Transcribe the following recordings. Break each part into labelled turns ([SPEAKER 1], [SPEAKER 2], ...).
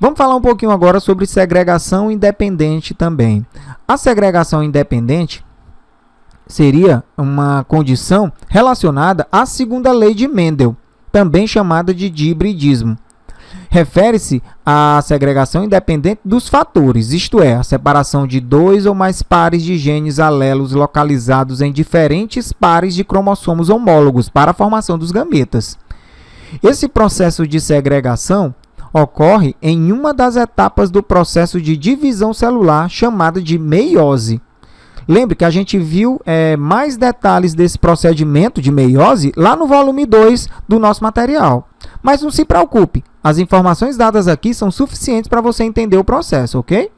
[SPEAKER 1] Vamos falar um pouquinho agora sobre segregação independente também. A segregação independente seria uma condição relacionada à segunda lei de Mendel, também chamada de hibridismo. Refere-se à segregação independente dos fatores, isto é, a separação de dois ou mais pares de genes alelos localizados em diferentes pares de cromossomos homólogos para a formação dos gametas. Esse processo de segregação ocorre em uma das etapas do processo de divisão celular chamada de meiose. Lembre que a gente viu mais detalhes desse procedimento de meiose lá no volume 2 do nosso material. Mas não se preocupe, as informações dadas aqui são suficientes para você entender o processo, ok?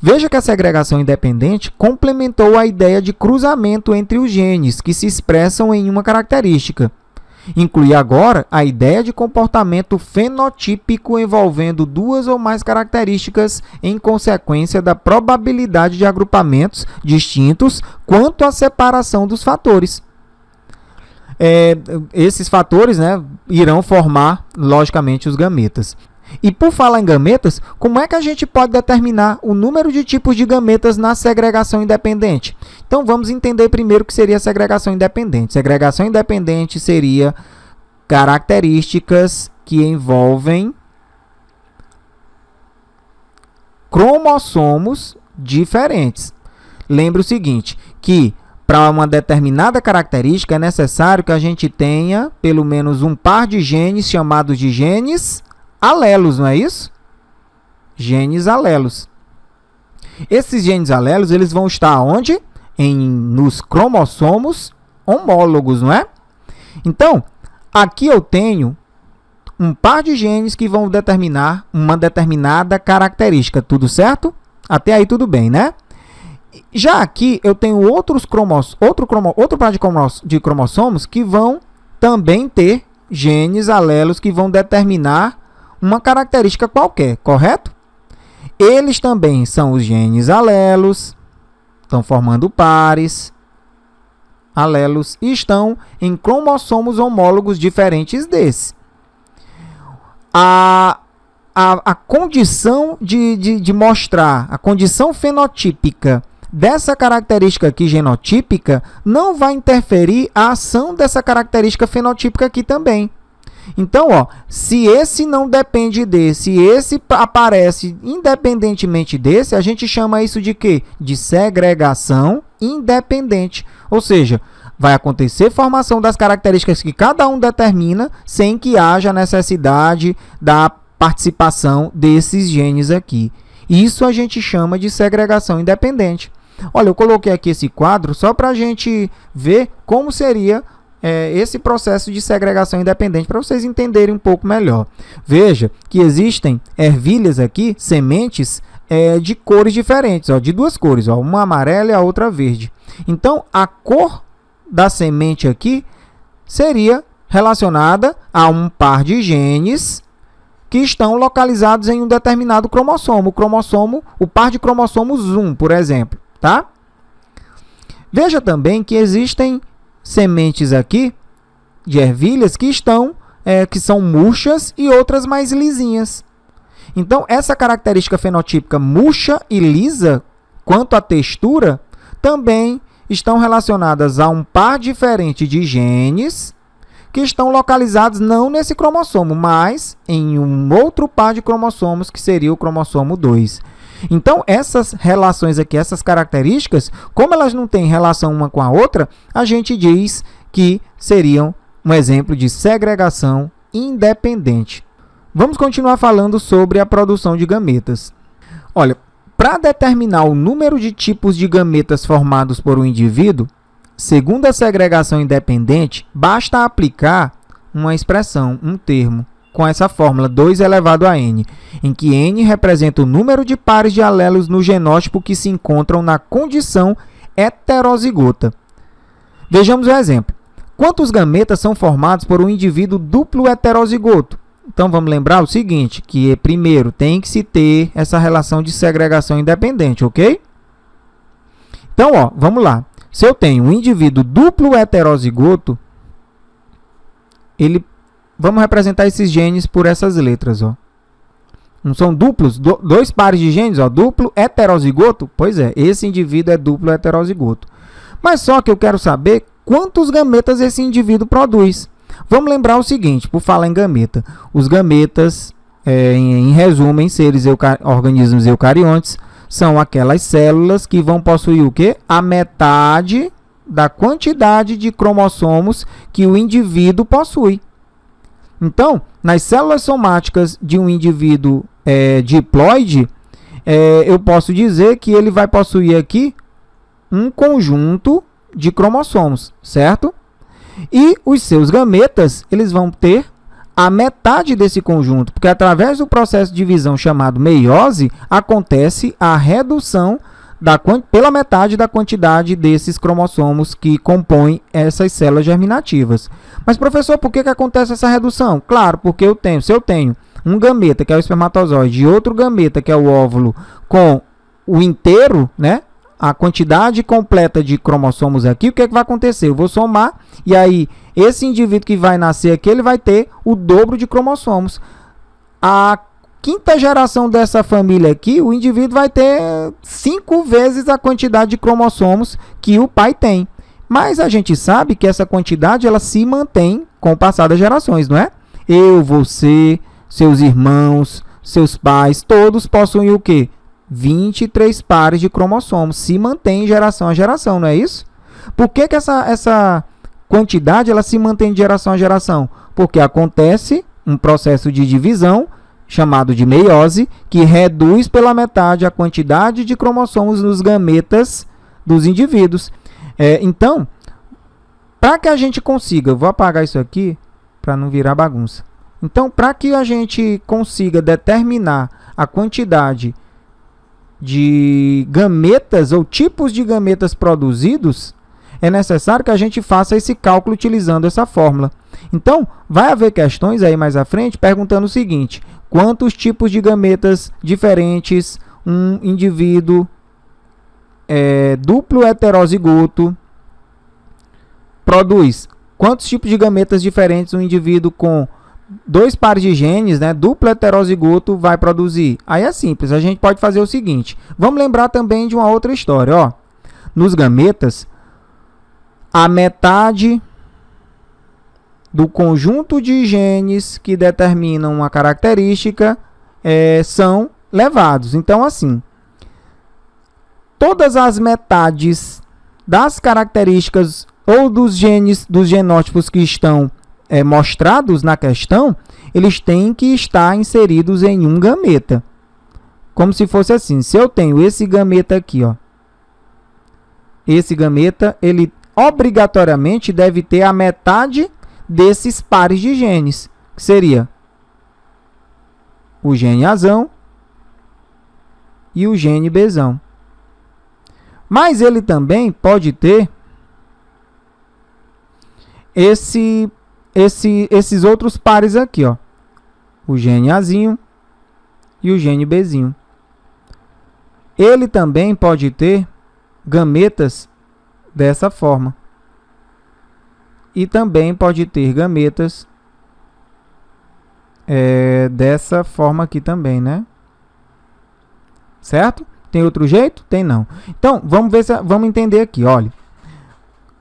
[SPEAKER 1] Veja que a segregação independente complementou a ideia de cruzamento entre os genes que se expressam em uma característica. Inclui agora a ideia de comportamento fenotípico envolvendo duas ou mais características em consequência da probabilidade de agrupamentos distintos quanto à separação dos fatores. Esses fatores, irão formar, logicamente, os gametas. E por falar em gametas, como é que a gente pode determinar o número de tipos de gametas na segregação independente? Então, vamos entender primeiro o que seria a segregação independente. Segregação independente seria características que envolvem cromossomos diferentes. Lembre o seguinte, que para uma determinada característica é necessário que a gente tenha pelo menos um par de genes chamados de genes alelos, não é isso? Genes alelos. Esses genes alelos, eles vão estar onde? Nos cromossomos homólogos, não é? Então, aqui eu tenho um par de genes que vão determinar uma determinada característica, tudo certo? Até aí tudo bem, né? Já aqui eu tenho outro par de cromossomos que vão também ter genes alelos que vão determinar uma característica qualquer, correto? Eles também são os genes alelos, estão formando pares alelos e estão em cromossomos homólogos diferentes desse. A condição de mostrar, a condição fenotípica dessa característica aqui genotípica não vai interferir a ação dessa característica fenotípica aqui também. Então, se esse não depende desse, esse aparece independentemente desse, a gente chama isso de quê? De segregação independente. Ou seja, vai acontecer formação das características que cada um determina sem que haja necessidade da participação desses genes aqui. Isso a gente chama de segregação independente. Olha, eu coloquei aqui esse quadro só para a gente ver como seria esse processo de segregação independente, para vocês entenderem um pouco melhor. Veja que existem ervilhas aqui, sementes de cores diferentes, de duas cores, uma amarela e a outra verde. Então, a cor da semente aqui seria relacionada a um par de genes que estão localizados em um determinado cromossomo. O par de cromossomos 1, por exemplo, tá? Veja também que existem sementes aqui de ervilhas que são murchas e outras mais lisinhas. Então, essa característica fenotípica murcha e lisa, quanto à textura, também estão relacionadas a um par diferente de genes que estão localizados não nesse cromossomo, mas em um outro par de cromossomos, que seria o cromossomo 2. Então, essas relações aqui, essas características, como elas não têm relação uma com a outra, a gente diz que seriam um exemplo de segregação independente. Vamos continuar falando sobre a produção de gametas. Olha, para determinar o número de tipos de gametas formados por um indivíduo, segundo a segregação independente, basta aplicar uma expressão, um termo, com essa fórmula 2 elevado a n, em que n representa o número de pares de alelos no genótipo que se encontram na condição heterozigota. Vejamos o exemplo. Quantos gametas são formados por um indivíduo duplo heterozigoto? Então, vamos lembrar o seguinte, que primeiro tem que se ter essa relação de segregação independente, ok? Então, vamos lá. Se eu tenho um indivíduo duplo heterozigoto, vamos representar esses genes por essas letras, Não são duplos? Dois pares de genes, ó, duplo heterozigoto? Pois é, esse indivíduo é duplo heterozigoto. Mas só que eu quero saber quantos gametas esse indivíduo produz. Vamos lembrar o seguinte, por falar em gameta. Os gametas, em resumo, em organismos eucariontes, são aquelas células que vão possuir o quê? A metade da quantidade de cromossomos que o indivíduo possui. Então, nas células somáticas de um indivíduo diploide, eu posso dizer que ele vai possuir aqui um conjunto de cromossomos, certo? E os seus gametas, eles vão ter a metade desse conjunto, porque através do processo de divisão chamado meiose, acontece a redução pela metade da quantidade desses cromossomos que compõem essas células germinativas. Mas, professor, por que acontece essa redução? Claro, porque se eu tenho um gameta, que é o espermatozoide, e outro gameta, que é o óvulo, com o inteiro, né? A quantidade completa de cromossomos aqui, o que vai acontecer? Eu vou somar, e aí esse indivíduo que vai nascer aqui, ele vai ter o dobro de cromossomos. A quinta geração dessa família aqui, o indivíduo vai ter 5 vezes a quantidade de cromossomos que o pai tem. Mas a gente sabe que essa quantidade ela se mantém com o passar das gerações, não é? Eu, você, seus irmãos, seus pais, todos possuem o quê? 23 pares de cromossomos, se mantém geração a geração, não é isso? Por que essa quantidade ela se mantém de geração a geração? Porque acontece um processo de divisão, chamado de meiose, que reduz pela metade a quantidade de cromossomos nos gametas dos indivíduos. Então, para que a gente consiga, eu vou apagar isso aqui para não virar bagunça. Então, para que a gente consiga determinar a quantidade de gametas ou tipos de gametas produzidos, é necessário que a gente faça esse cálculo utilizando essa fórmula. Então, vai haver questões aí mais à frente perguntando o seguinte: quantos tipos de gametas diferentes um indivíduo duplo heterozigoto produz? Quantos tipos de gametas diferentes um indivíduo com 2 pares de genes, né, duplo heterozigoto, vai produzir? Aí é simples, a gente pode fazer o seguinte. Vamos lembrar também de uma outra história, ó. Nos gametas, a metade do conjunto de genes que determinam uma característica são levados. Então, assim, todas as metades das características ou dos genes, dos genótipos que estão mostrados na questão, eles têm que estar inseridos em um gameta. Como se fosse assim, se eu tenho esse gameta aqui, ó, esse gameta, ele obrigatoriamente deve ter a metade desses pares de genes, que seria o gene Azão e o gene Bzão. Mas ele também pode ter esses outros pares aqui, ó, o gene Azinho e o gene Bzinho. Ele também pode ter gametas dessa forma. E também pode ter gametas dessa forma aqui também, né? Certo? Tem outro jeito? Tem não. Então, vamos entender aqui, olha.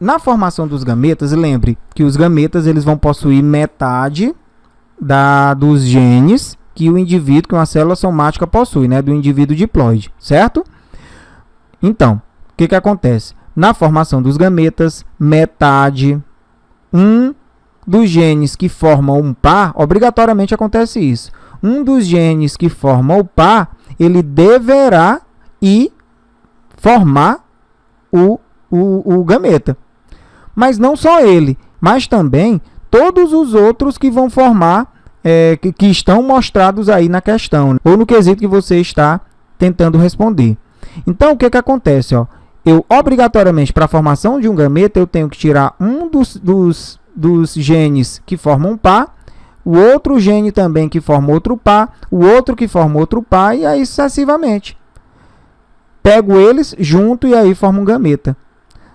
[SPEAKER 1] Na formação dos gametas, lembre que os gametas eles vão possuir metade dos genes que o indivíduo, que uma célula somática possui, né? Do indivíduo diploide, certo? Então, o que acontece? Na formação dos gametas, metade, um dos genes que formam um par, obrigatoriamente acontece isso. Um dos genes que formam o par, ele deverá formar o gameta. Mas não só ele, mas também todos os outros que vão formar, que estão mostrados aí na questão, ou no quesito que você está tentando responder. Então, o que acontece? Ó? Eu, obrigatoriamente, para a formação de um gameta, eu tenho que tirar um dos genes que formam um par, o outro gene também que forma outro par, o outro que forma outro par, e aí sucessivamente. Pego eles junto e aí formo um gameta.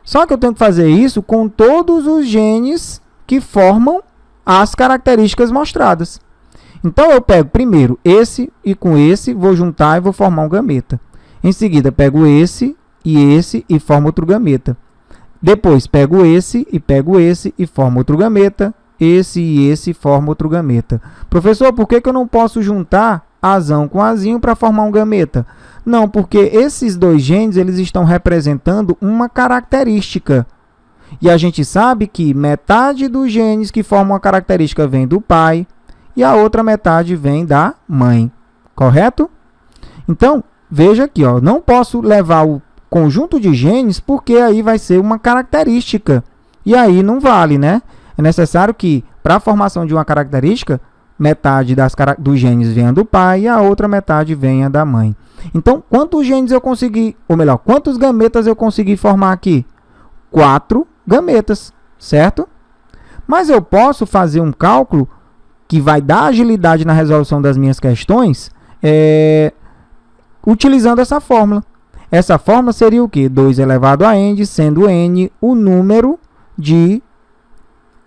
[SPEAKER 1] Só que eu tenho que fazer isso com todos os genes que formam as características mostradas. Então eu pego primeiro esse e com esse vou juntar e vou formar um gameta. Em seguida pego esse e formo outro gameta. Depois pego esse e formo outro gameta. Esse e esse formam outro gameta. Professor, por que eu não posso juntar azão com azinho para formar um gameta? Não, porque esses dois genes eles estão representando uma característica. E a gente sabe que metade dos genes que formam a característica vem do pai e a outra metade vem da mãe. Correto? Então, veja aqui, ó, não posso levar o conjunto de genes porque aí vai ser uma característica. E aí não vale, né? É necessário que, para a formação de uma característica, metade dos genes venha do pai e a outra metade venha da mãe. Então, quantos genes eu consegui, ou melhor, quantos gametas eu consegui formar aqui? 4 gametas, certo? Mas eu posso fazer um cálculo que vai dar agilidade na resolução das minhas questões utilizando essa fórmula. Essa fórmula seria o quê? 2 elevado a n, sendo n o número de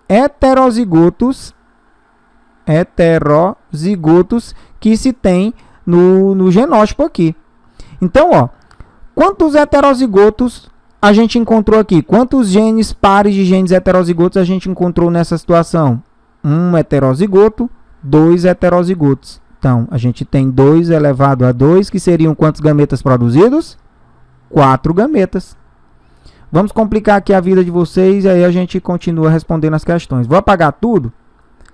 [SPEAKER 1] heterozigotos que se tem no genótipo aqui. Então, ó, quantos heterozigotos a gente encontrou aqui? Quantos genes pares de genes heterozigotos a gente encontrou nessa situação? 1 heterozigoto, 2 heterozigotos. Então, a gente tem 2 elevado a 2, que seriam quantos gametas produzidos? 4 gametas. Vamos complicar aqui a vida de vocês e aí a gente continua respondendo as questões. Vou apagar tudo,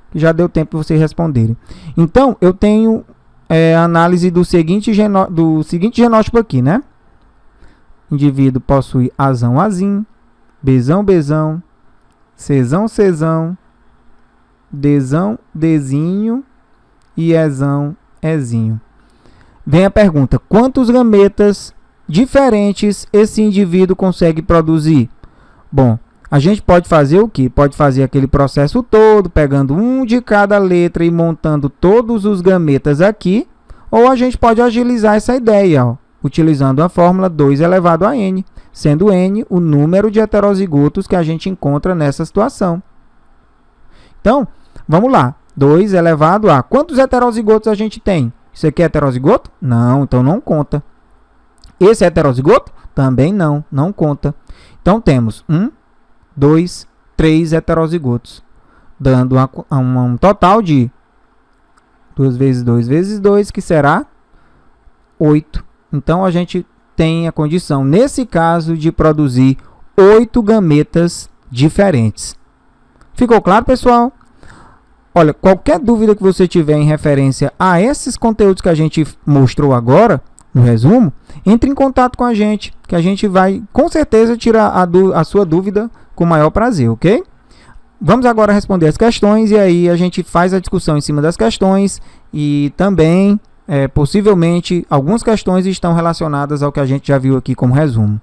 [SPEAKER 1] que já deu tempo de vocês responderem. Então, eu tenho análise do seguinte genótipo aqui, né? Indivíduo possui azão, azim, bezão, bezão, cezão, cezão, dezão, dezinho e ezão, ezinho. Vem a pergunta: quantos gametas diferentes esse indivíduo consegue produzir? Bom, a gente pode fazer o quê? Pode fazer aquele processo todo, pegando um de cada letra e montando todos os gametas aqui, ou a gente pode agilizar essa ideia, ó, utilizando a fórmula 2 elevado a n, sendo n o número de heterozigotos que a gente encontra nessa situação. Então, vamos lá. 2 elevado a... Quantos heterozigotos a gente tem? Isso aqui é heterozigoto? Não, então não conta. Esse é heterozigoto? Também não, não conta. Então, temos 1, 2, 3 heterozigotos, dando um total de 2 vezes 2 vezes 2, que será 8. Então, a gente tem a condição, nesse caso, de produzir 8 gametas diferentes. Ficou claro, pessoal? Olha, qualquer dúvida que você tiver em referência a esses conteúdos que a gente mostrou agora, no resumo, entre em contato com a gente, que a gente vai, com certeza, tirar a sua dúvida com o maior prazer, ok? Vamos agora responder as questões e aí a gente faz a discussão em cima das questões e também, possivelmente, algumas questões estão relacionadas ao que a gente já viu aqui como resumo.